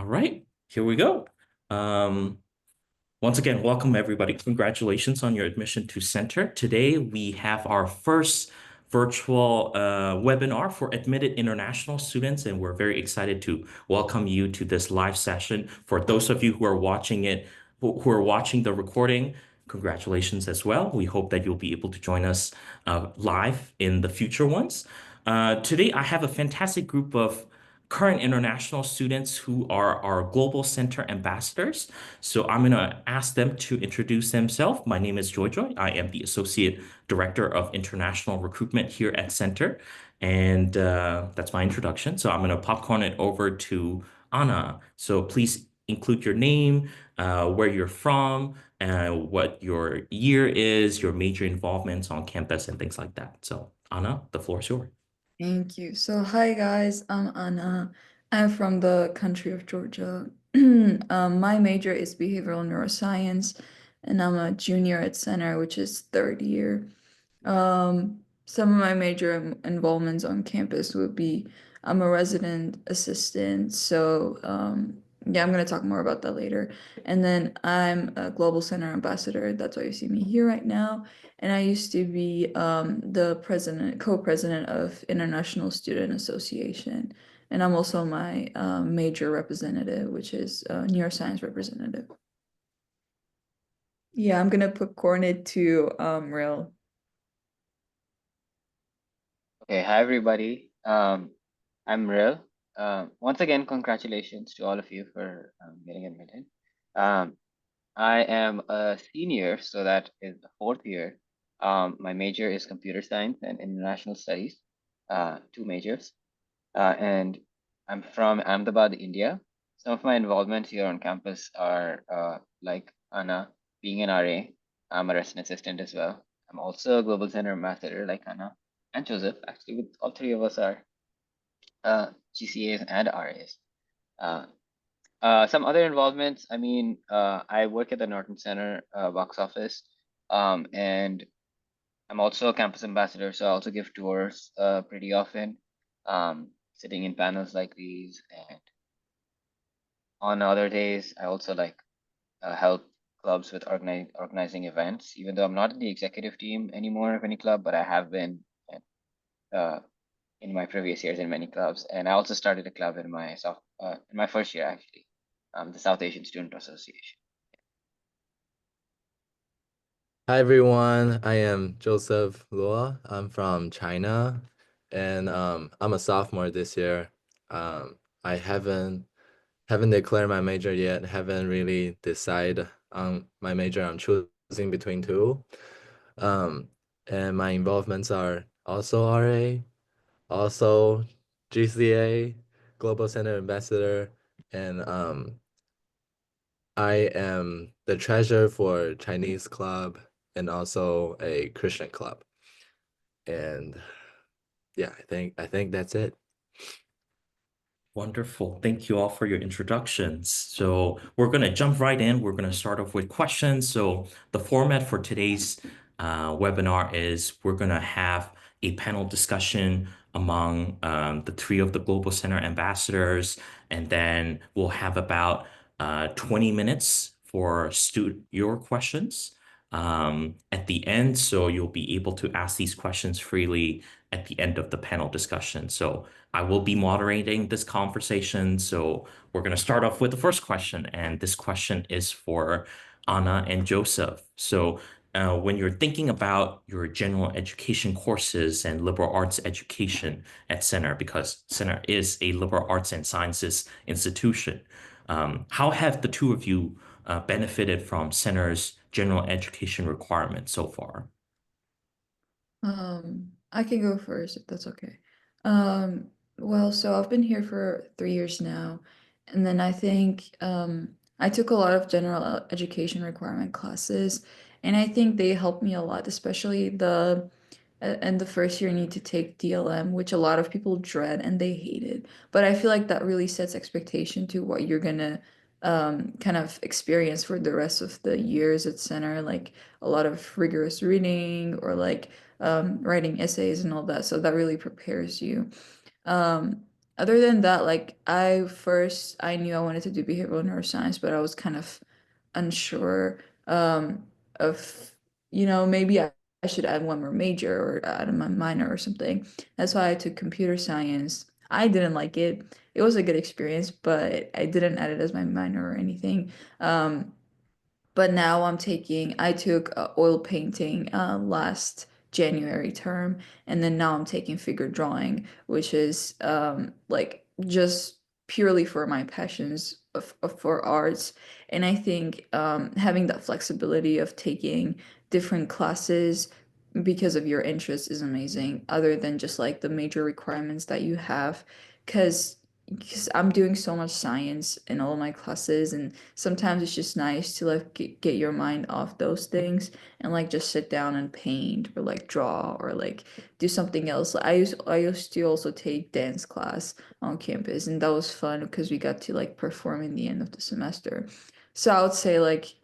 All right, here we go. Um, Once again, welcome everybody. Congratulations on your admission to Center. Today we have our first virtual webinar for admitted international students, and we're very excited to welcome you to this live session. For those of you who are watching it, who are watching the recording, congratulations as well. We hope that you'll be able to join us live in the future ones. Today, I have a fantastic group of current international students who are our Global Center ambassadors. So I'm going to ask them to introduce themselves. My name is Joy Joy. I am the Associate Director of International Recruitment here at Center. And that's my introduction. So I'm going to popcorn it over to Anna. So please include your name, where you're from, what your year is, your major involvements on campus, and things like that. So Anna, the floor is yours. Thank you. So, hi guys, I'm Anna. I'm from the country of Georgia. My major is behavioral neuroscience, and I'm a junior at Center, which is third year. Some of my major involvements on campus would be I'm a resident assistant, so yeah, I'm gonna talk more about that later. And then I'm a Global Center ambassador. That's why you see me here right now. And I used to be the co-president of International Student Association. And I'm also my major representative, which is neuroscience representative. Yeah, I'm gonna put Cornet to Rail. Okay, hi everybody. I'm Real. Once again, congratulations to all of you for getting admitted. I am a senior, so that is the fourth year. My major is computer science and international studies, two majors. And I'm from Ahmedabad, India. Some of my involvements here on campus are like Anna, being an RA. I'm a resident assistant as well. I'm also a Global Center ambassador like Anna and Joseph. Actually, with all three of us are GCAs and RAs. Some other involvements, I work at the Norton Center box office, and I'm also a campus ambassador, so I also give tours pretty often, sitting in panels like these. And on other days, I also help clubs with organizing events, even though I'm not in the executive team anymore of any club, but I have been uh, in my previous years in many clubs. And I also started a club in my first year actually, the South Asian Student Association. Hi everyone, I am Joseph Luo. I'm from China, and I'm a sophomore this year. I haven't declared my major yet. Haven't really decided on my major. I'm choosing between two. Um, and my involvements are also RA, also GCA, Global Center Ambassador, and I am the treasurer for Chinese club and also a Christian club. And yeah, I think that's it. Wonderful. Thank you all for your introductions. So we're going to jump right in. We're going to start off with questions. So the format for today's webinar is we're going to have a panel discussion among the three of the Global Center ambassadors, and then we'll have about 20 minutes for your questions at the end. So you'll be able to ask these questions freely at the end of the panel discussion. So I will be moderating this conversation. So we're going to start off with the first question. And this question is for Anna and Joseph. So when you're thinking about your general education courses and liberal arts education at Center, because Center is a liberal arts and sciences institution, how have the two of you benefited from Center's general education requirements so far? I can go first if that's okay. Um, well, so I've been here for 3 years now, and then I think I took a lot of general education requirement classes, and I think they helped me a lot, especially and the first year you need to take DLM, which a lot of people dread and they hate it. But I feel like that really sets expectation to what you're gonna kind of experience for the rest of the years at Center, like a lot of rigorous reading or like writing essays and all that. So that really prepares you. Um, other than that, like I knew I wanted to do behavioral neuroscience, but I was kind of unsure of, maybe I should add one more major or add my minor or something. That's why I took computer science. I didn't like it. It was a good experience, but I didn't add it as my minor or anything. But now I took oil painting last January term, and then now I'm taking figure drawing, which is like just purely for my passions for arts. And I think having that flexibility of taking different classes because of your interests is amazing, other than just like the major requirements that you have, because I'm doing so much science in all my classes, and sometimes it's just nice to like get your mind off those things and like just sit down and paint or like draw or like do something else. I used to also take dance class on campus, and that was fun because we got to like perform in the end of the semester. So I would say like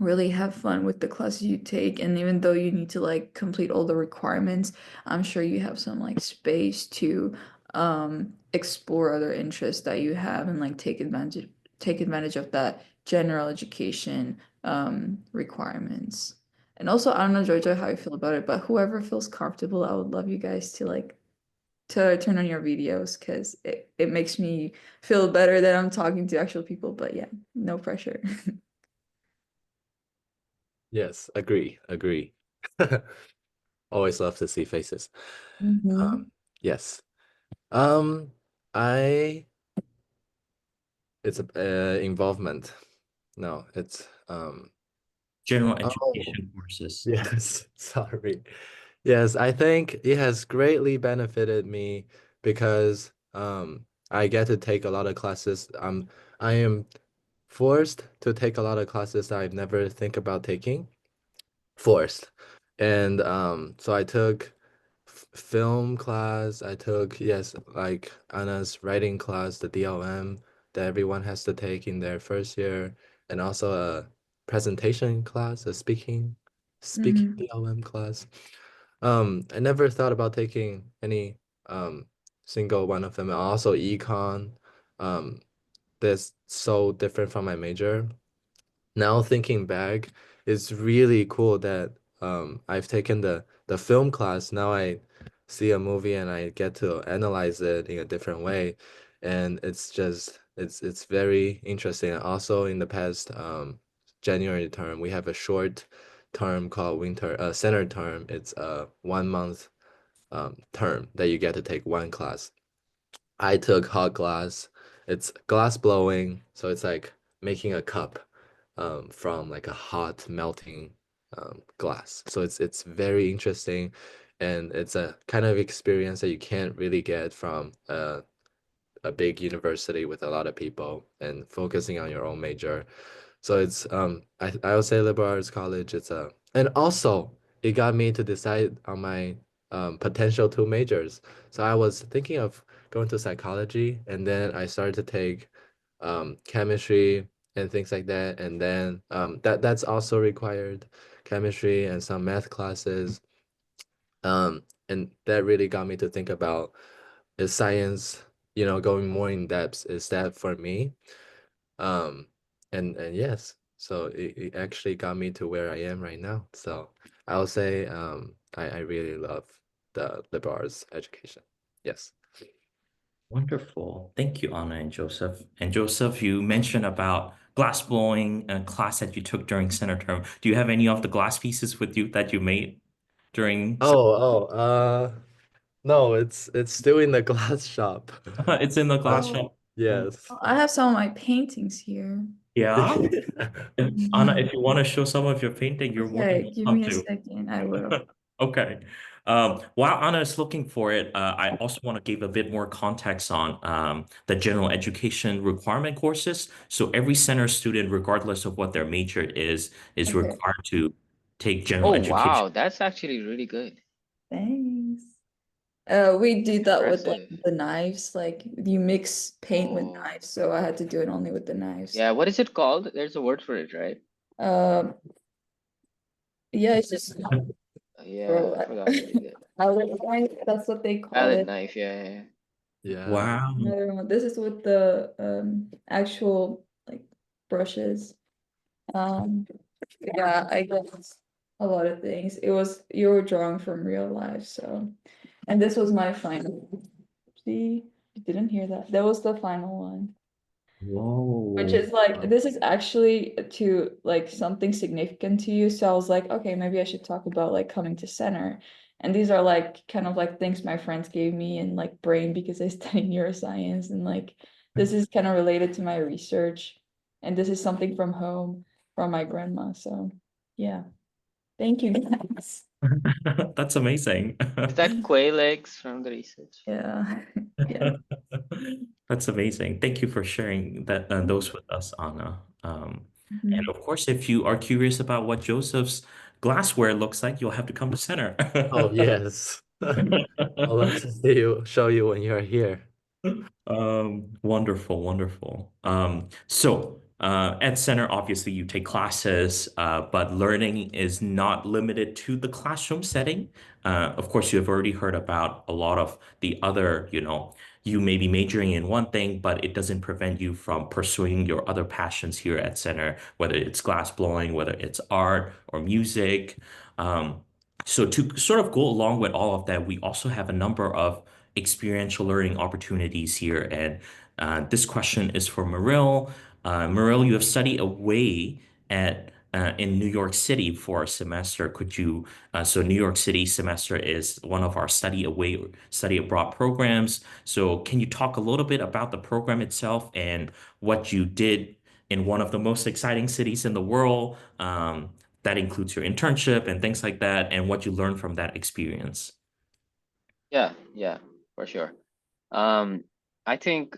really have fun with the classes you take, and even though you need to like complete all the requirements, I'm sure you have some like space to explore other interests that you have and like take advantage of that general education requirements. And also, I don't know, Georgia, how you feel about it, but whoever feels comfortable, I would love you guys to like to turn on your videos, because it makes me feel better that I'm talking to actual people. But yeah, no pressure. Yes, agree. Always love to see faces. Mhm. Yes. Um, I it's a involvement. No, it's General oh education courses. yes, sorry. Yes, I think it has greatly benefited me because I get to take a lot of classes. I am forced to take a lot of classes that I've never think about taking. Forced. And so I took film class. I took, yes, like Anna's writing class, the DLM that everyone has to take in their first year, and also a presentation class, a speaking Mhm. DLM class. I never thought about taking any single one of them. Also econ, that's so different from my major. Now thinking back, it's really cool that I've taken the film class. Now I see a movie and I get to analyze it in a different way, and it's just it's very interesting. Also, in the past January term, we have a short term called winter center term. It's a 1 month term that you get to take one class. I took hot glass. It's glass blowing, so it's like making a cup from like a hot melting glass. So it's very interesting, and it's a kind of experience that you can't really get from a big university with a lot of people and focusing on your own major. So it's I would say liberal arts college. It's a and also it got me to decide on my potential two majors. So I was thinking of going to psychology, and then I started to take chemistry and things like that, and then that's also required chemistry and some math classes. And that really got me to think about, is science, going more in depth, is that for me? Um, and yes, so it actually got me to where I am right now. So I'll say I really love the liberal arts education. Yes. Wonderful. Thank you, Anna and Joseph. And Joseph, you mentioned about glass blowing class that you took during center term. Do you have any of the glass pieces with you that you made during? No, it's still in the glass shop. It's in the glass Oh, shop. Yes. I have some of my paintings here. Yeah. Anna, Mhm. if you want to show some of your painting, you're more than Okay, give welcome me a to. second. I will. Okay. While Anna is looking for it, I also want to give a bit more context on the general education requirement courses. So every center student, regardless of what their major is Okay, required to take general Oh, education. wow, that's actually really good. thanks. We did that with like Impressive. the knives. Like you mix paint with Oh, knives, so I had to do it only with the knives. yeah, what is it called? There's a word for it, right? Um, yeah, it's just Yeah, bro. I forgot what is it. I would like that's what they call Palette it. knife, yeah, yeah, yeah. Yeah. Wow. Another one. This is with the actual like brushes. Um, yeah, I guess a lot of things. You were drawing from real life, so. And this was my final. See, you didn't hear that. That was the final one. Which Whoa. is like, this is actually to like something significant to you. So I was like, okay, maybe I should talk about like coming to center. And these are like kind of like things my friends gave me in like brain because I study neuroscience, and like this is kind of related to my research. And this is something from home from my grandma. So yeah. Thank you guys. That's amazing. Is that quail eggs from the research? Yeah. Yeah. That's amazing. Thank you for sharing that those with us, Anna. And Mhm. of course, if you are curious about what Joseph's glassware looks like, you'll have to come to center. Oh, yes. I'll love to show you when you're here. Wonderful, wonderful. At Center, obviously you take classes, but learning is not limited to the classroom setting. Of course, you have already heard about a lot of the other, you may be majoring in one thing, but it doesn't prevent you from pursuing your other passions here at Center, whether it's glass blowing, whether it's art or music. So to sort of go along with all of that, we also have a number of experiential learning opportunities here. And this question is for Maril. Maril, you have studied away at in New York City for a semester. So New York City semester is one of our study abroad programs. So can you talk a little bit about the program itself and what you did in one of the most exciting cities in the world? That includes your internship and things like that, and what you learned from that experience. Yeah, for sure. Um, I think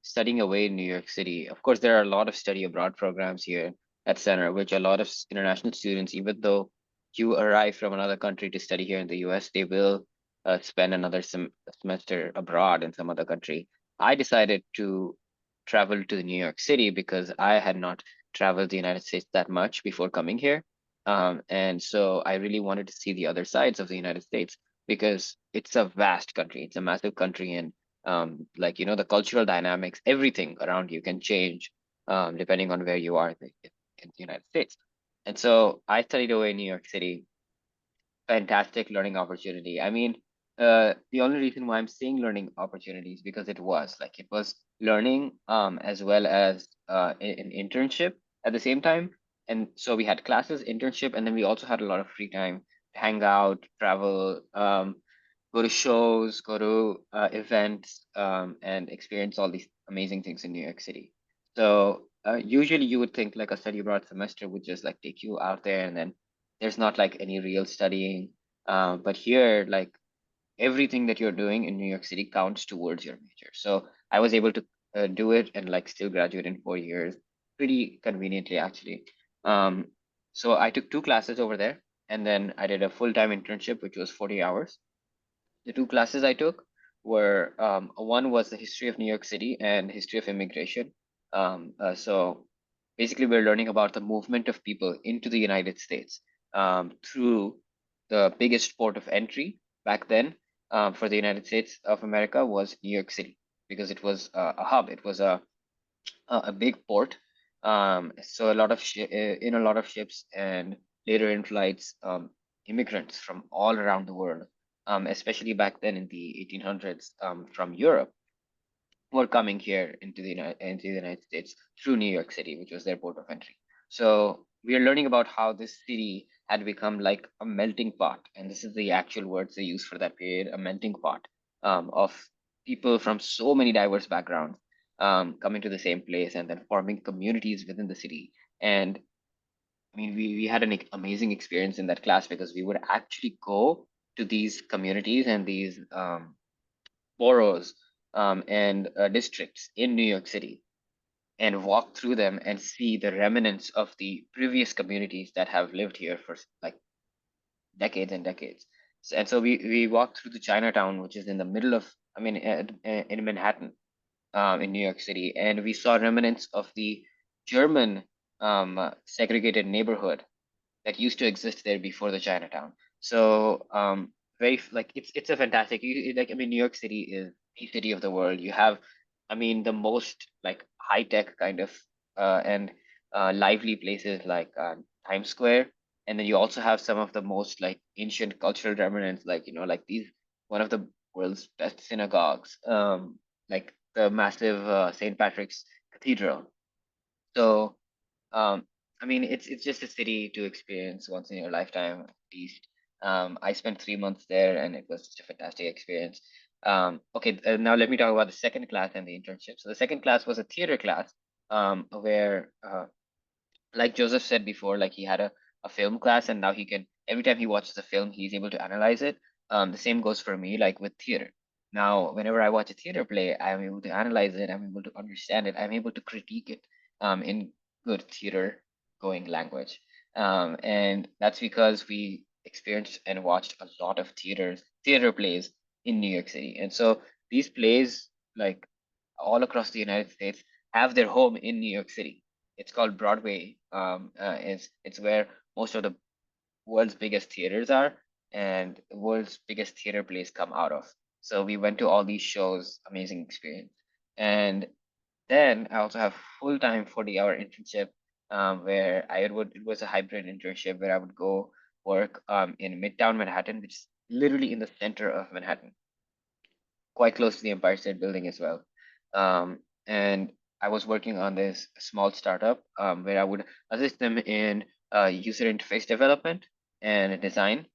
studying away in New York City, of course, there are a lot of study abroad programs here at Center, which a lot of international students, even though you arrive from another country to study here in the US, they will spend another semester abroad in some other country. I decided to travel to New York City because I had not traveled the United States that much before coming here. And so I really wanted to see the other sides of the United States because it's a vast country, it's a massive country, and like the cultural dynamics, everything around you can change depending on where you are in the United States. And so I studied away in New York City. Fantastic learning opportunity. I mean, the only reason why I'm saying learning opportunities because it was learning as well as an internship at the same time. And so we had classes, internship, and then we also had a lot of free time to hang out, travel, go to shows, go to events, and experience all these amazing things in New York City. So usually you would think like a study abroad semester would just like take you out there and then there's not like any real studying. But here, like everything that you're doing in New York City counts towards your major. So I was able to do it and like still graduate in 4 years pretty conveniently, actually. Um, so I took 2 classes over there and then I did a full-time internship, which was 40 hours. The 2 classes I took were one was the history of New York City and history of immigration. So basically, we're learning about the movement of people into the United States through the biggest port of entry back then for the United States of America was New York City because it was a hub. It was a big port. So in a lot of ships and later in flights, immigrants from all around the world, especially back then in the 1800s, from Europe, were coming here into the United States through New York City, which was their port of entry. So we are learning about how this city had become like a melting pot, and this is the actual words they use for that period, a melting pot of people from so many diverse backgrounds coming to the same place and then forming communities within the city. And I mean, we had an amazing experience in that class because we would actually go to these communities and these boroughs and districts in New York City and walk through them and see the remnants of the previous communities that have lived here for like decades and decades. And so we walked through the Chinatown, which is in the middle of, I mean, in Manhattan, in New York City, and we saw remnants of the German segregated neighborhood that used to exist there before the Chinatown. So very like it's a fantastic like I mean New York City is the city of the world. You have, I mean, the most like high tech kind of and lively places like Times Square, and then you also have some of the most like ancient cultural remnants, like like these one of the world's best synagogues, like the massive St. Patrick's Cathedral. So um, I mean, it's just a city to experience once in your lifetime at least. I spent 3 months there, and it was just a fantastic experience. Okay, now let me talk about the second class and the internship. So the second class was a theater class, where, like Joseph said before, like he had a film class, and now he can every time he watches a film, he's able to analyze it. The same goes for me, like with theater. Now, whenever I watch a theater play, I'm able to analyze it. I'm able to understand it. I'm able to critique it in good theater going language. And that's because we experienced and watched a lot of theater plays in New York City. And so these plays, like all across the United States, have their home in New York City. It's called Broadway. It's where most of the world's biggest theaters are, and the world's biggest theater plays come out of. So we went to all these shows, amazing experience. And then I also have full-time 40-hour internship, where it was a hybrid internship where I would go work in Midtown Manhattan, which is literally in the center of Manhattan, quite close to the Empire State Building as well. And I was working on this small startup where I would assist them in user interface development and design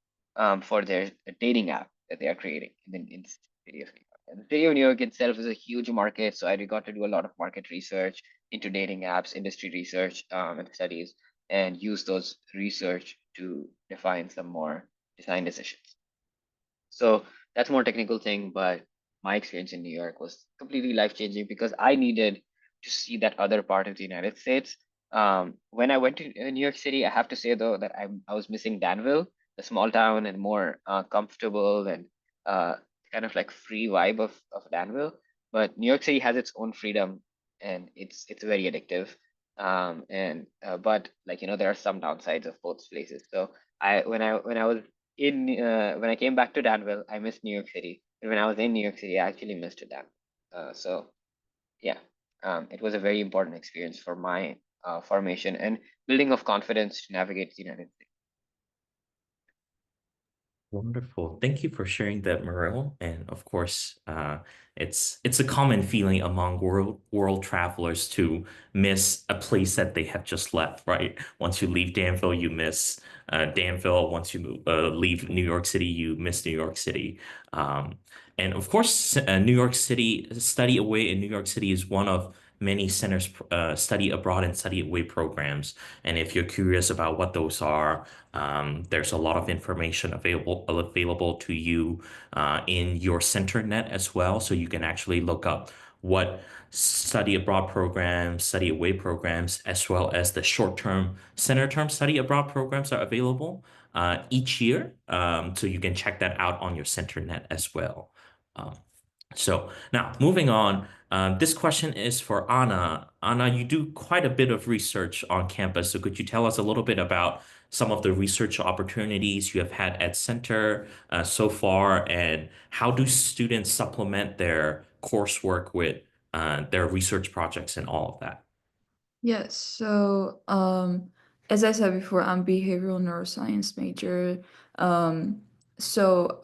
for their dating app that they are creating in the city of New York. And the city of New York itself is a huge market, so I got to do a lot of market research into dating apps, industry research, and studies, and use those research to define some more design decisions. So that's more technical thing, but my experience in New York was completely life changing because I needed to see that other part of the United States. When I went to New York City, I have to say though that I was missing Danville, the small town and more comfortable and uh, kind of like free vibe of Danville. But New York City has its own freedom, and it's very addictive. And but like there are some downsides of both places. So when I was when I came back to Danville, I missed New York City. And when I was in New York City, I actually missed Danville. So yeah, it was a very important experience for my formation and building of confidence to navigate the United States. Wonderful. Thank you for sharing that, Muriel. And of course, it's a common feeling among world travelers to miss a place that they have just left, right? Once you leave Danville, you miss Danville. Once you leave New York City, you miss New York City. And of course, New York City, Study Away in New York City is one of many centers study abroad and study away programs. And if you're curious about what those are, there's a lot of information available to you in your CenterNet as well. So you can actually look up what study abroad programs, study away programs, as well as the short-term, center-term study abroad programs are available each year. So you can check that out on your CenterNet as well. Um, so now moving on, this question is for Anna. Anna, you do quite a bit of research on campus. So could you tell us a little bit about some of the research opportunities you have had at Center so far, and how do students supplement their coursework with their research projects and all of that? Yes, so as I said before, I'm behavioral neuroscience major. So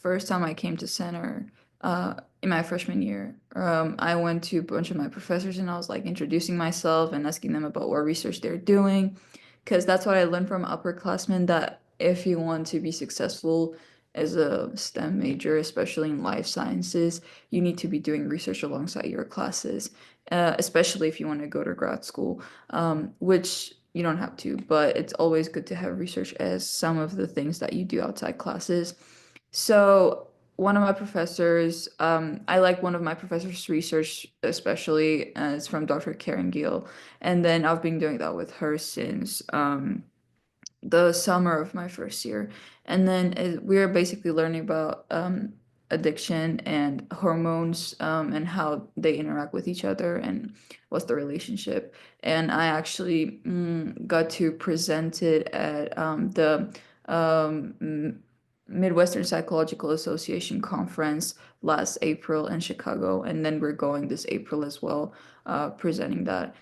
first time I came to Center in my freshman year, I went to a bunch of my professors and I was like introducing myself and asking them about what research they're doing, because that's what I learned from upperclassmen, that if you want to be successful as a STEM major, especially in life sciences, you need to be doing research alongside your classes, especially if you want to go to grad school, which you don't have to, but it's always good to have research as some of the things that you do outside classes. So one of my professors, I like one of my professors' research, especially it's from Dr. Karen Gill, and then I've been doing that with her since the summer of my first year. And then we're basically learning about addiction and hormones, and how they interact with each other and what's the relationship. And I actually got to present it at the Midwestern Psychological Association conference last April in Chicago, and then we're going this April as well, presenting that.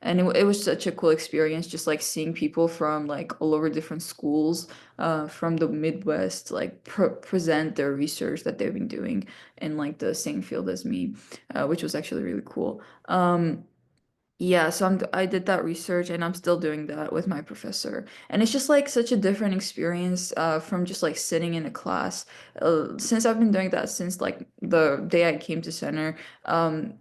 And it was such a cool experience, just like seeing people from like all over different schools, from the Midwest, like present their research that they've been doing in like the same field as me, which was actually really cool. Yeah, so I did that research and I'm still doing that with my professor. And it's just like such a different experience from just like sitting in a class. Since I've been doing that since like the day I came to center,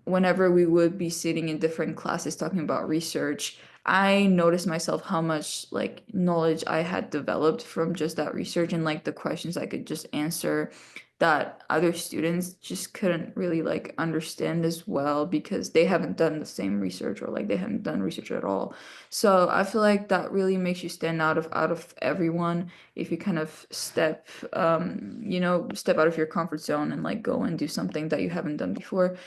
whenever we would be sitting in different classes talking about research, I noticed myself how much like knowledge I had developed from just that research and like the questions I could just answer that other students just couldn't really like understand as well because they haven't done the same research or like they haven't done research at all. So I feel like that really makes you stand out of everyone if you kind of step out of your comfort zone and like go and do something that you haven't done before.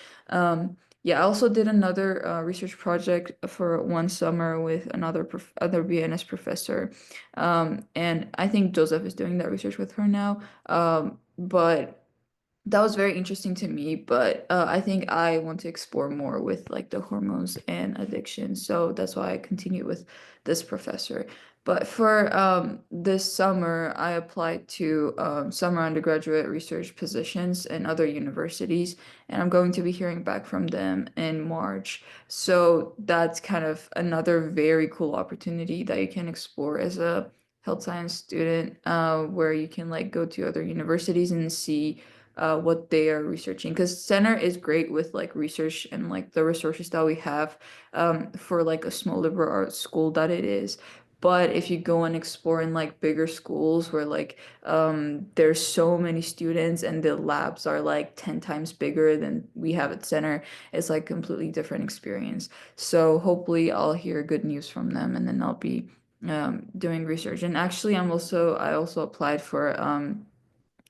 Yeah, I also did another research project for one summer with other BNS professor, and I think Joseph is doing that research with her now. But that was very interesting to me, but I think I want to explore more with like the hormones and addiction. So that's why I continue with this professor. But for this summer, I applied to summer undergraduate research positions in other universities, and I'm going to be hearing back from them in March. So that's kind of another very cool opportunity that you can explore as a health science student, where you can like go to other universities and see what they are researching, because center is great with like research and like the resources that we have for like a small liberal arts school that it is. But if you go and explore in like bigger schools where like there's so many students and the labs are like 10 times bigger than we have at center, it's like completely different experience. So hopefully I'll hear good news from them and then I'll be doing research. And actually I also applied for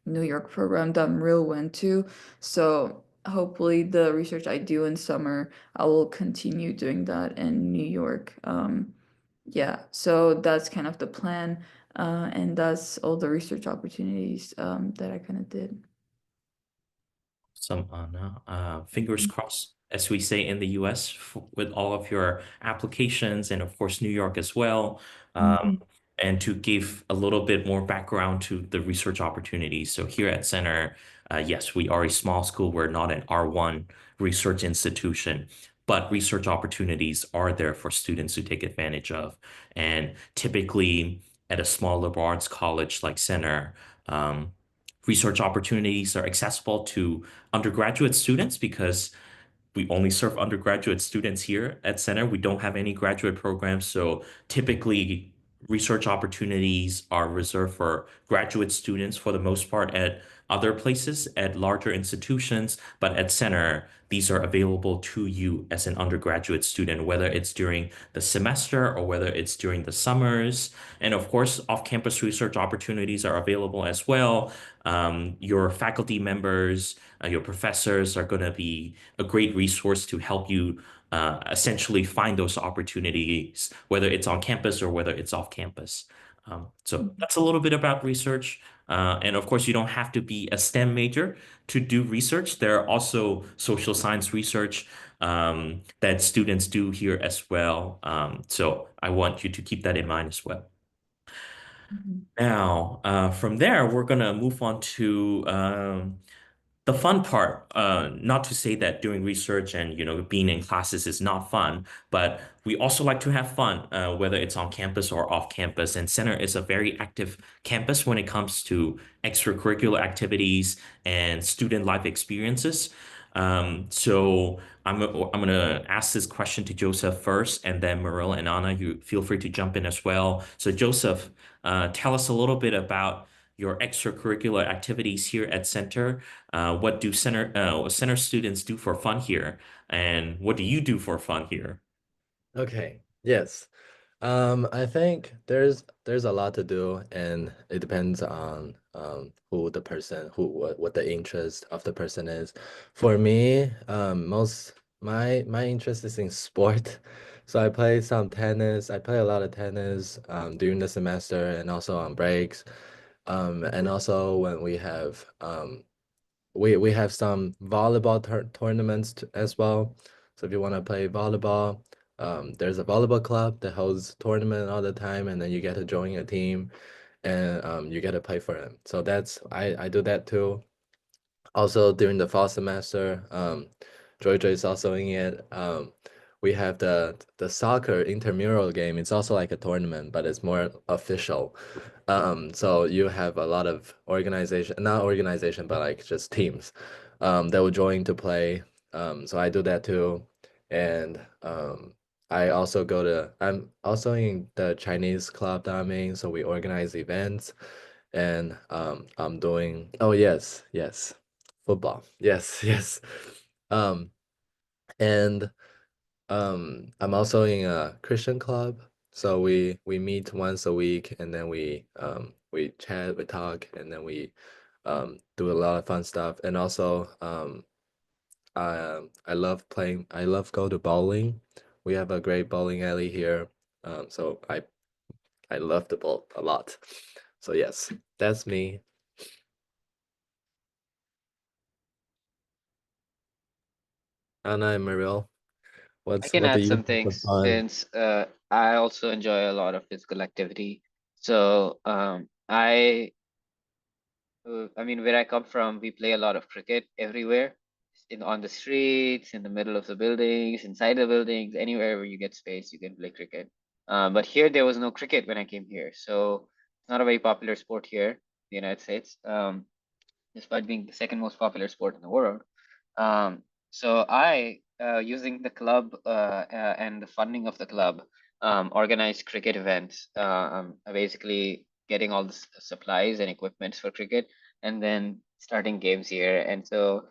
New York program that Mril went to. So hopefully the research I do in summer, I will continue doing that in New York. Yeah, so that's kind of the plan. And that's all the research opportunities that I kind of did. Some fingers crossed, as we say in the US, with all of your applications and of course New York as well. Mhm. And to give a little bit more background to the research opportunities. So here at Center, yes, we are a small school. We're not an R1 research institution, but research opportunities are there for students to take advantage of. And typically at a small liberal arts college like Center, research opportunities are accessible to undergraduate students because we only serve undergraduate students here at Center. We don't have any graduate programs. So typically, research opportunities are reserved for graduate students for the most part at other places, at larger institutions. But at Center, these are available to you as an undergraduate student, whether it's during the semester or whether it's during the summers. And of course, off-campus research opportunities are available as well. Your faculty members, your professors are going to be a great resource to help you essentially find those opportunities, whether it's on campus or whether it's off campus. So that's a little bit about research. And of course, you don't have to be a STEM major to do research. There are also social science research that students do here as well. So I want you to keep that in mind as well. Mhm. Now, from there, we're going to move on to the fun part. Not to say that doing research and being in classes is not fun, but we also like to have fun, whether it's on campus or off campus. And Center is a very active campus when it comes to extracurricular activities and student life experiences. So I'm gonna ask this question to Joseph first, and then Marilla and Anna, you feel free to jump in as well. So Joseph, tell us a little bit about your extracurricular activities here at Center. What do Center students do for fun here? And what do you do for fun here? Okay, yes. I think there's a lot to do, and it depends on who the person, what the interest of the person is. For me, my interest is in sport, so I play some tennis. I play a lot of tennis during the semester and also on breaks. And also when we have we have some volleyball tournaments as well. So if you want to play volleyball, there's a volleyball club that holds tournament all the time, and then you get to join a team, and you get to play for them. So that's I do that too. Also during the fall semester, Georgia is also in it. We have the soccer intramural game. It's also like a tournament, but it's more official. So you have a lot of organization, not organization, but like just teams, that will join to play. So I do that too, and I'm also in the Chinese club that I'm in, so we organize events, and I'm doing. Oh yes, yes, football. Yes, yes. Um, and I'm also in a Christian club, so we meet once a week, and then we chat, we talk, and then we do a lot of fun stuff. And also I love playing. I love go to bowling. We have a great bowling alley here. So I love the bowl a lot. So yes, that's me. Anna and Mariel, I can what do add you some do for things fun? since I also enjoy a lot of physical activity. So I mean, where I come from, we play a lot of cricket everywhere, on the streets, in the middle of the buildings, inside the buildings, anywhere where you get space, you can play cricket. But here there was no cricket when I came here, so it's not a very popular sport here in the United States, despite being the second most popular sport in the world. So using the club and the funding of the club, organized cricket events. Basically getting all the supplies and equipments for cricket, and then starting games here. And so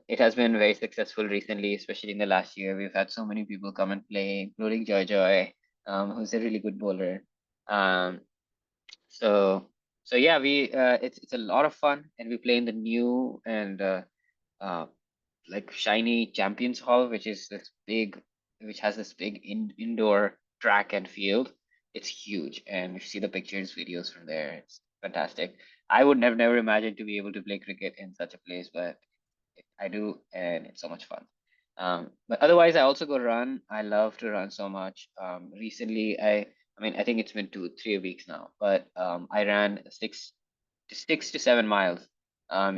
it has been very successful recently, especially in the last year. We've had so many people come and play, including Joy Joy, who's a really good bowler. Um, so so yeah, we it's a lot of fun, and we play in the new and uh, like shiny Champions Hall, which has this big indoor track and field. It's huge, and if you see the pictures, videos from there, it's fantastic. I would never imagine to be able to play cricket in such a place, but I do, and it's so much fun. But otherwise, I also go run. I love to run so much. Recently, I mean, I think it's been 3 weeks now, but I ran 6 to 7 miles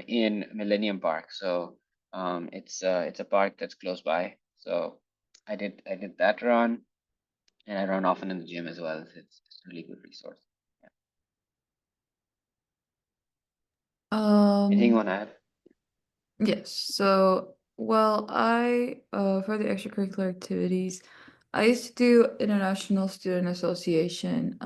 in Millennium Park. So it's a park that's close by. So I did that run, and I run often in the gym as well. It's a really good resource. Yeah. Anything you Um, want to add? yes. So, well, I for the extracurricular activities, I used to do International Student Association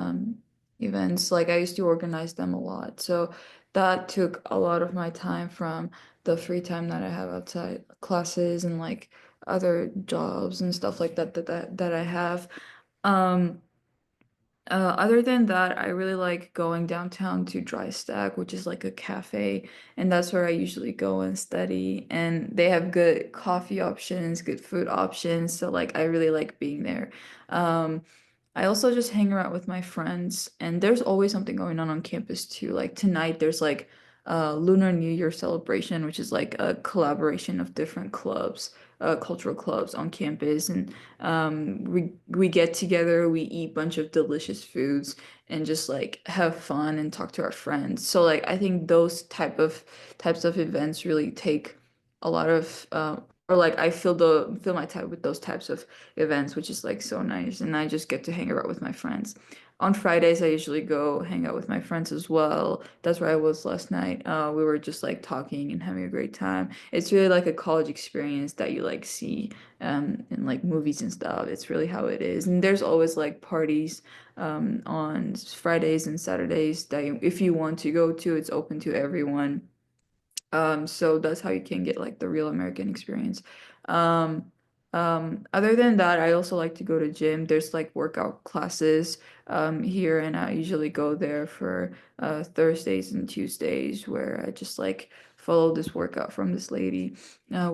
events. Like I used to organize them a lot. So that took a lot of my time from the free time that I have outside classes and like other jobs and stuff like that I have. Um, Other than that, I really like going downtown to Dry Stack, which is like a cafe, and that's where I usually go and study. And they have good coffee options, good food options, so like I really like being there. Um, I also just hang around with my friends, and there's always something going on campus too. Like tonight, there's like Lunar New Year celebration, which is like a collaboration of different clubs, cultural clubs on campus, and we get together, we eat bunch of delicious foods, and just like have fun and talk to our friends. So like I think those types of events really take a lot of or like I feel my type with those types of events, which is like so nice. And I just get to hang out with my friends. On Fridays, I usually go hang out with my friends as well. That's where I was last night. We were just like talking and having a great time. It's really like a college experience that you like see in like movies and stuff. It's really how it is. And there's always like parties on Fridays and Saturdays that if you want to go to, it's open to everyone. So that's how you can get like the real American experience. Um, Other than that, I also like to go to gym. There's like workout classes here, and I usually go there for Thursdays and Tuesdays, where I just like follow this workout from this lady,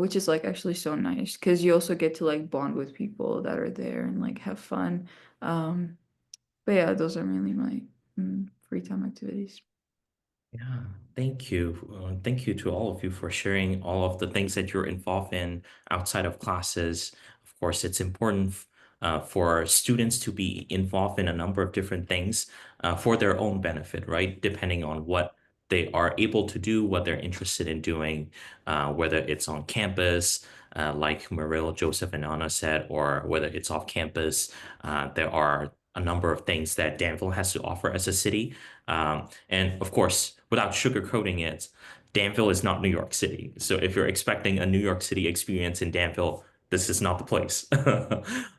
which is like actually so nice because you also get to like bond with people that are there and like have fun. But yeah, those are mainly my free time activities. Yeah, thank you. Thank you to all of you for sharing all of the things that you're involved in outside of classes. Of course, it's important for students to be involved in a number of different things for their own benefit, right? Depending on what they are able to do, what they're interested in doing, whether it's on campus, like Maril, Joseph, and Anna said, or whether it's off campus. There are a number of things that Danville has to offer as a city. And of course, without sugarcoating it, Danville is not New York City. So if you're expecting a New York City experience in Danville, this is not the place.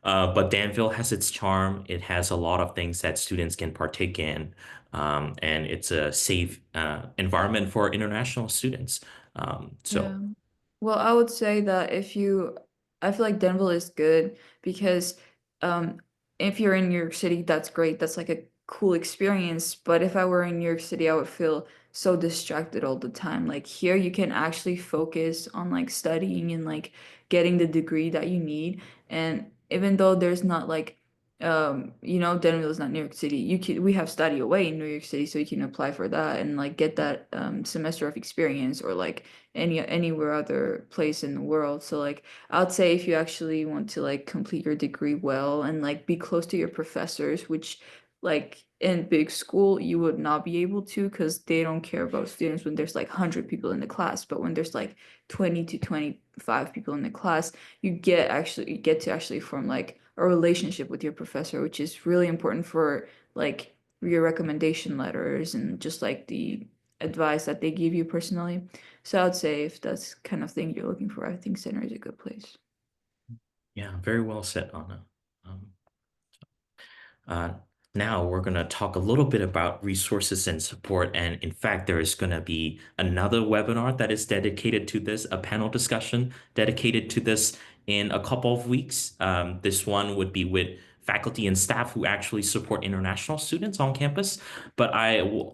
But Danville has its charm. It has a lot of things that students can partake in. And it's a safe environment for international students. Yeah. So Well, I would say that I feel like Denver is good because um, if you're in New York City, that's great. That's like a cool experience. But if I were in New York City, I would feel so distracted all the time. Like here, you can actually focus on like studying and like getting the degree that you need. And even though there's not like, Denver is not New York City. We have study away in New York City, so you can apply for that and like get that semester of experience or like anywhere other place in the world. So like I would say if you actually want to like complete your degree well and like be close to your professors, which like in big school you would not be able to because they don't care about students when there's like 100 people in the class, but when there's like 20 to 25 people in the class, you get to actually form like a relationship with your professor, which is really important for like your recommendation letters and just like the advice that they give you personally. So I'd say if that's kind of thing you're looking for, I think center is a good place. yeah, very well said, Anna. Um, Uh, Now we're going to talk a little bit about resources and support. And in fact, there is going to be another webinar that is dedicated to this, a panel discussion dedicated to this in a couple of weeks. This one would be with faculty and staff who actually support international students on campus. But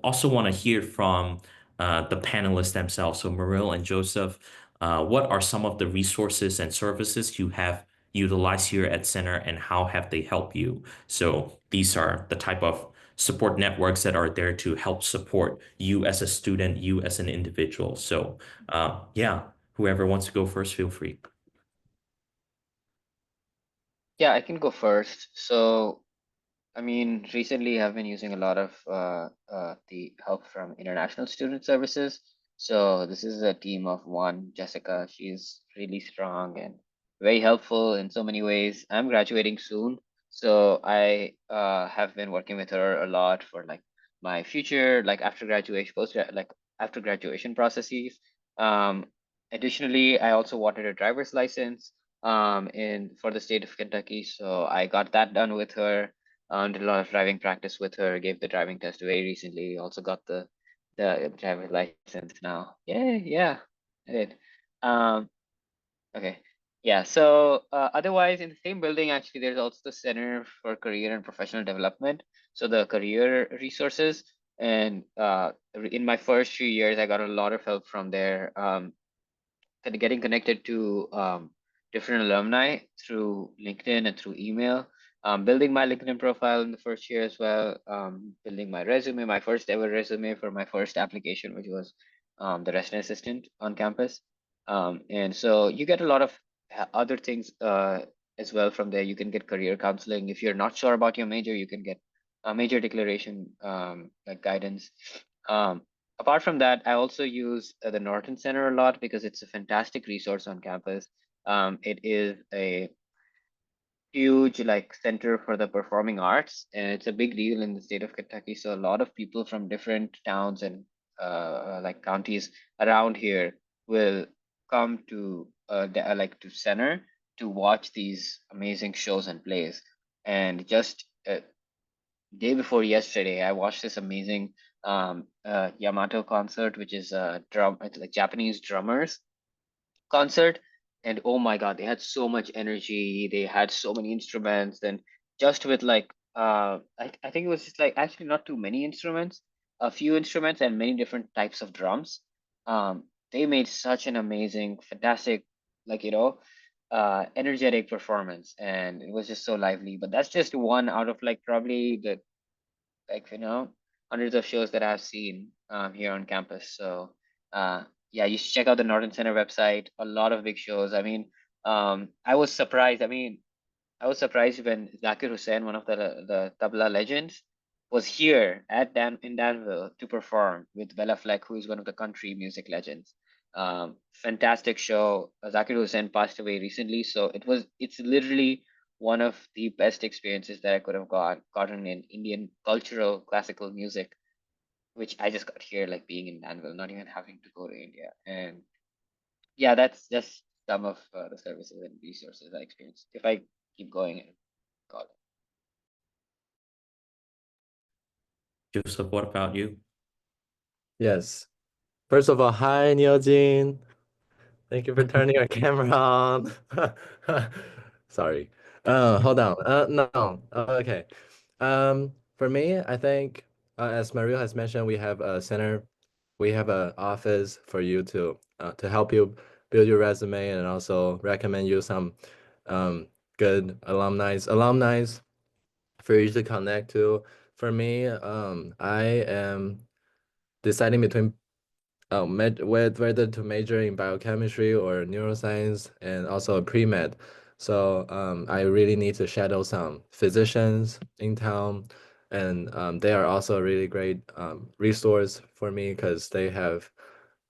also want to hear from the panelists themselves. So Maril and Joseph, what are some of the resources and services you have utilized here at Center and how have they helped you? So these are the type of support networks that are there to help support you as a student, you as an individual. So yeah, whoever wants to go first, feel free. Yeah, I can go first. So, I mean, recently I've been using a lot of the help from International Student Services. So this is a team of one, Jessica. She's really strong and very helpful in so many ways. I'm graduating soon, so I have been working with her a lot for like my future, like after graduation, like after graduation processes. Um, Additionally, I also wanted a driver's license in for the state of Kentucky, so I got that done with her. Did a lot of driving practice with her, gave the driving test very recently, also got the driver's license now. Yeah, I did. Um, okay. Yeah, so otherwise in the same building, actually, there's also the Center for Career and Professional Development. So the career resources. And in my first few years, I got a lot of help from there. Getting connected to different alumni through LinkedIn and through email, building my LinkedIn profile in the first year as well, building my resume, my first ever resume for my first application, which was the resident assistant on campus. And so you get a lot of other things as well from there. You can get career counseling. If you're not sure about your major, you can get a major declaration like guidance. Um, Apart from that, I also use the Norton Center a lot because it's a fantastic resource on campus. It is a huge like center for the performing arts, and it's a big deal in the state of Kentucky. So a lot of people from different towns and like counties around here will come to like to Center to watch these amazing shows and plays. And just day before yesterday, I watched this amazing Yamato concert, which is a it's like Japanese drummers concert. And oh my God, they had so much energy. They had so many instruments, and just with like I think it was just like actually not too many instruments, a few instruments and many different types of drums. They made such an amazing, fantastic, like energetic performance, and it was just so lively. But that's just one out of like probably the like hundreds of shows that I've seen here on campus. So yeah, you should check out the Norton Center website. A lot of big shows. I mean, I was surprised. I was surprised when Zakir Hussain, one of the tabla legends, was here at in Danville to perform with Bella Fleck, who is one of the country music legends. Fantastic show. Zakir Hussain passed away recently, so it's literally one of the best experiences that I could have gotten in Indian cultural classical music, which I just got here, like being in Danville, not even having to go to India. And yeah, that's just some of the services and resources I experienced. If I keep going and got it. Joseph, what about you? Yes. First of all, hi, Neojin. Thank you for turning your camera on. Sorry. Hold on. No. Okay. For me, I think, as Maria has mentioned, we have a center, we have an office for you to help you build your resume and also recommend you some good alumni for you to connect to. For me, I am deciding between whether to major in biochemistry or neuroscience and also pre-med. So I really need to shadow some physicians in town, and they are also a really great resource for me because they have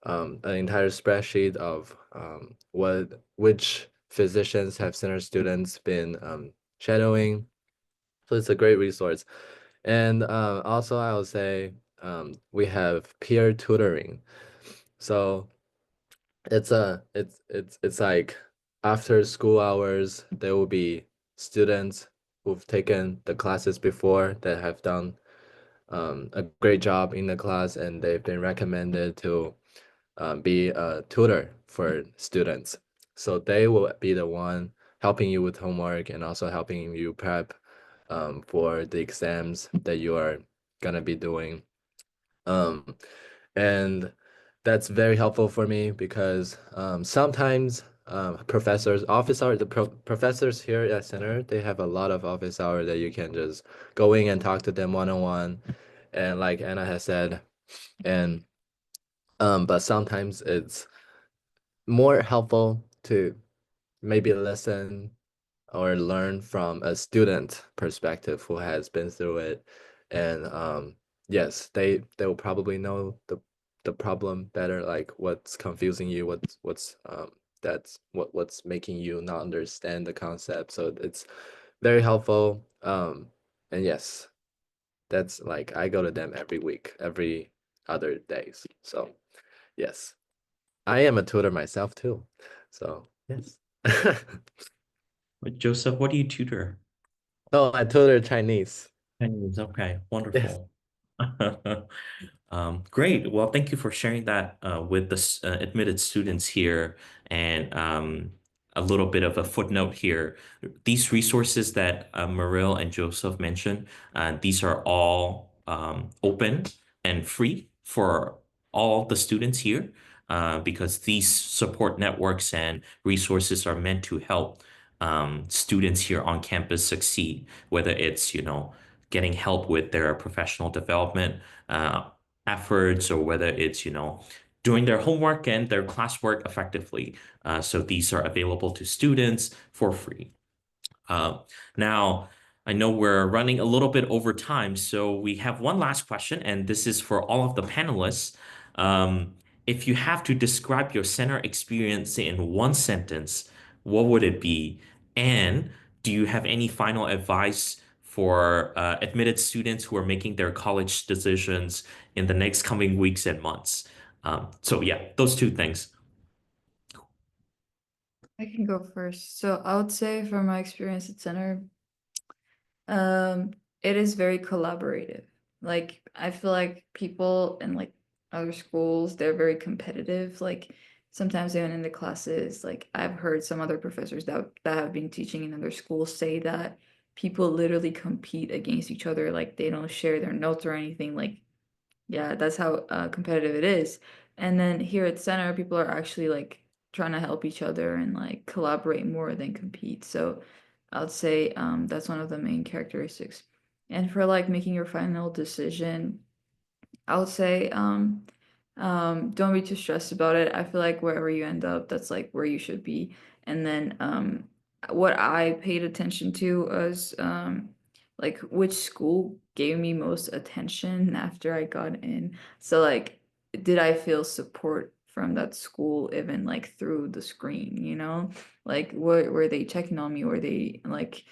an entire spreadsheet of which physicians have center students been shadowing. So it's a great resource. And also I would say we have peer tutoring. So it's like after school hours, there will be students who've taken the classes before that have done a great job in the class, and they've been recommended to be a tutor for students. So they will be the one helping you with homework and also helping you prep for the exams that you are gonna be doing. And that's very helpful for me because sometimes professors office hour professors here at center, they have a lot of office hour that you can just go in and talk to them one-on-one, and like Anna has said, and but sometimes it's more helpful to maybe listen or learn from a student perspective who has been through it. And yes, they will probably know the problem better, like what's confusing you, what's making you not understand the concept. So it's very helpful. And yes, that's like I go to them every week, every other days. So yes, I am a tutor myself too. So yes. Joseph, what do you tutor? Oh, I tutor Chinese. Chinese. Okay, Yes. wonderful. Great. Well, thank you for sharing that with the admitted students here, and a little bit of a footnote here. These resources that Maril and Joseph mentioned, these are all open and free for all the students here, because these support networks and resources are meant to help students here on campus succeed, whether it's, getting help with their professional development uh, efforts, or whether it's, doing their homework and their classwork effectively. So these are available to students for free. Now, I know we're running a little bit over time, so we have one last question, and this is for all of the panelists. Um, if you have to describe your center experience in one sentence, what would it be? And do you have any final advice for admitted students who are making their college decisions in the next coming weeks and months? So yeah, those two things. I can go first. So I would say from my experience at Center, it is very collaborative. Like I feel like people in like other schools, they're very competitive. Like sometimes even in the classes, like I've heard some other professors that have been teaching in other schools say that people literally compete against each other. Like they don't share their notes or anything. Like yeah, that's how competitive it is. And then here at Center, people are actually like trying to help each other and like collaborate more than compete. So I would say that's one of the main characteristics. And for like making your final decision, I would say don't be too stressed about it. I feel like wherever you end up, that's like where you should be. And then what I paid attention to was like which school gave me most attention after I got in. So like did I feel support from that school even like through the screen, you know? Like what were they checking on me? Were they like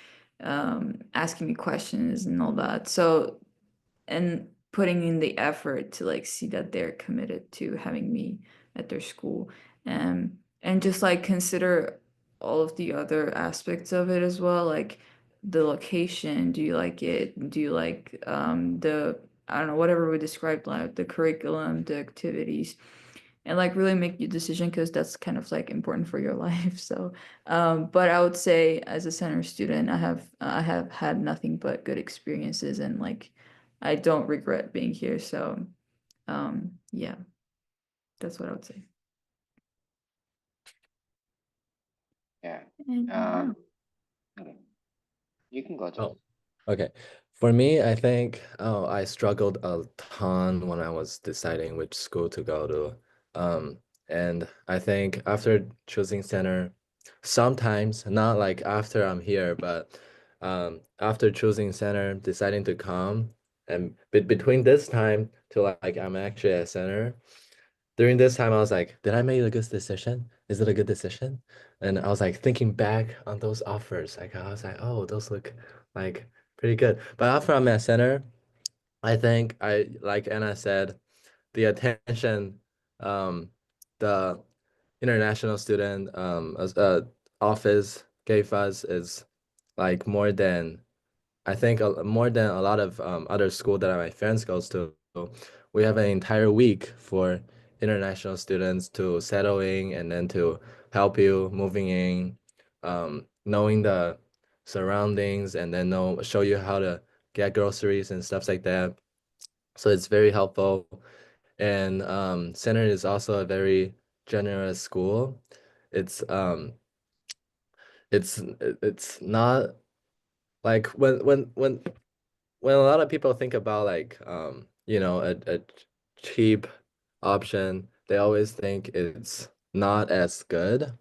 asking me questions and all that? So and putting in the effort to like see that they're committed to having me at their school, and just like consider all of the other aspects of it as well, like the location. Do you like it? Do you like the, I don't know, whatever we described, like the curriculum, the activities, and like really make your decision, because that's kind of like important for your life. So but I would say as a center student, I have had nothing but good experiences, and like I don't regret being here. So yeah, that's what I would say. Yeah. And Okay. You can go, Oh, Joseph. okay. For me, I think I struggled a ton when I was deciding which school to go to. And I think after choosing center, sometimes not like after I'm here, but after choosing center, deciding to come, and between this time to like I'm actually at center, during this time I was like, did I make a good decision? Is it a good decision? And I was like thinking back on those offers. Like I was like, oh, those look like pretty good. But after I'm at center, I think I, like Anna said, the attention the international student office gave us is like more than, I think more than a lot of other school that my friends goes to. We have an entire week for international students to settle in and then to help you moving in, knowing the surroundings, and then show you how to get groceries and stuff like that. So it's very helpful. And Center is also a very generous school. It's it's not like when a lot of people think about like a cheap option, they always think it's not as good.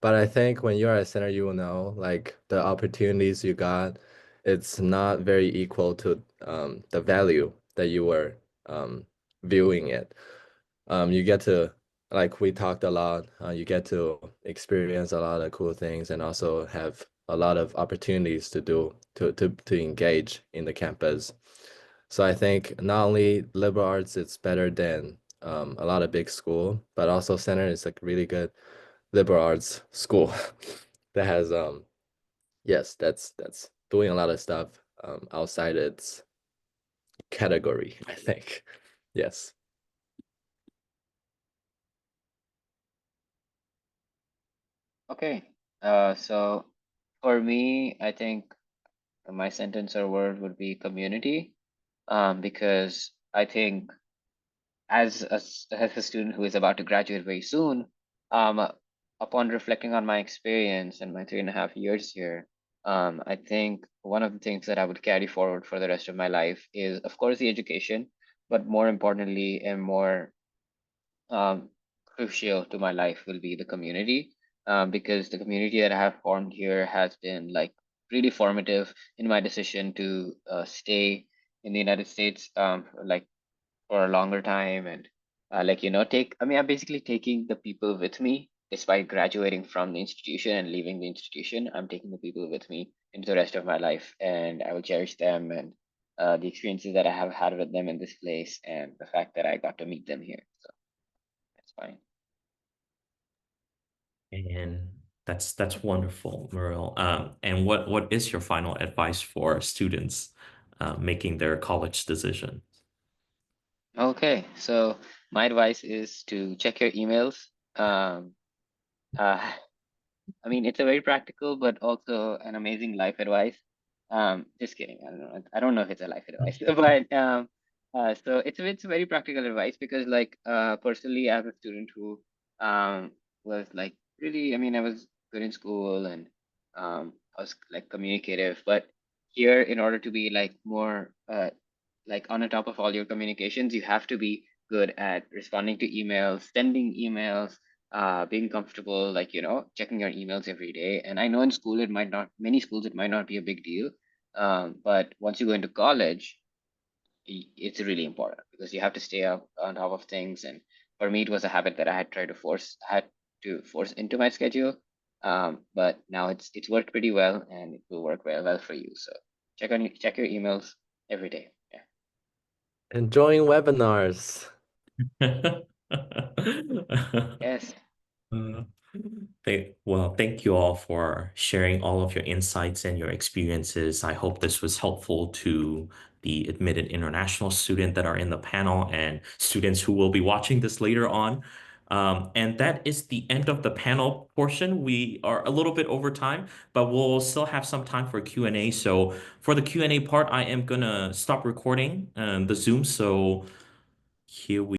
But I think when you're a center, you will know like the opportunities you got, it's not very equal to the value that you were viewing it. You get to, like we talked a lot, you get to experience a lot of cool things and also have a lot of opportunities to do to engage in the campus. So I think not only liberal arts it's better than a lot of big school, but also Center is like really good liberal arts school that has yes, that's doing a lot of stuff outside its category, I think. Yes. Okay. So for me, I think my sentence or word would be community. Because I think as a student who is about to graduate very soon, um, upon reflecting on my experience and my 3.5 years here, I think one of the things that I would carry forward for the rest of my life is, of course, the education, but more importantly and more um, crucial to my life will be the community, because the community that I have formed here has been like really formative in my decision to stay in the United States, like for a longer time, and like take. I mean, I'm basically taking the people with me. Despite graduating from the institution and leaving the institution, I'm taking the people with me into the rest of my life, and I will cherish them and the experiences that I have had with them in this place, and the fact that I got to meet them here. So that's fine. And that's wonderful, Muriel. And what is your final advice for students making their college decision? Okay, so my advice is to check your emails. Uh, I mean, it's a very practical, but also an amazing life advice. Just kidding. I don't know. I don't know if it's a life advice, but so it's very practical advice because, like, personally, as a student who was like really, I mean, I was good in school and I was like communicative, but here, in order to be like more like on the top of all your communications, you have to be good at responding to emails, sending emails, being comfortable, like, checking your emails every day. And I know in school, many schools, it might not be a big deal. But once you go into college, it's really important because you have to stay up on top of things. And for me, it was a habit that I had to force into my schedule. But now it's worked pretty well, and it will work very well for you. So check your emails every day. Yeah. Enjoying webinars. Yes. Uh, thank you all for sharing all of your insights and your experiences. I hope this was helpful to the admitted international student that are in the panel and students who will be watching this later on. And that is the end of the panel portion. We are a little bit over time, but we'll still have some time for Q&A. So for the Q&A part, I am gonna stop recording the Zoom. So here we